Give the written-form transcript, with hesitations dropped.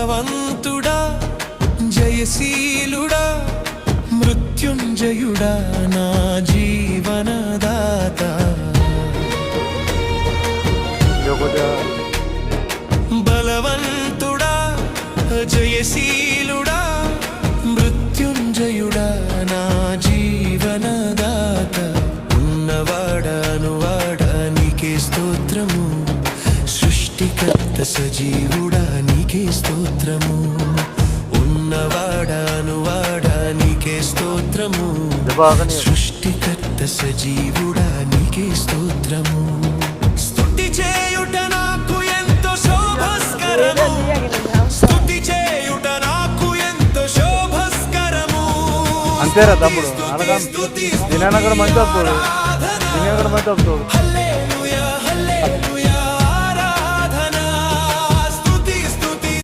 బలవంతుడా జయశీలుడా మృత్యుంజయుడా నా జీవనదాత బలవంతుడా జయశీలుడా మృత్యుంజయుడా నా జీవనదాత ఉన్నవాడానువాడా నీకే స్తోత్రము సృష్టికర్త సజీవుడా నీకే స్తోత్రము ఉన్నవాడానువాడా నీకే స్తోత్రము సృష్టికర్త సజీవుడా నీకే స్తోత్రము స్తుతి చేయుట నాకు ఎంతో శోభస్కరము స్తుతి చేయుట నాకు ఎంతో శోభస్కరము అంతేరా తమ్ముడు అనగా దినానగర మంచి వస్తాడు దినానగర మంచి వస్తాడు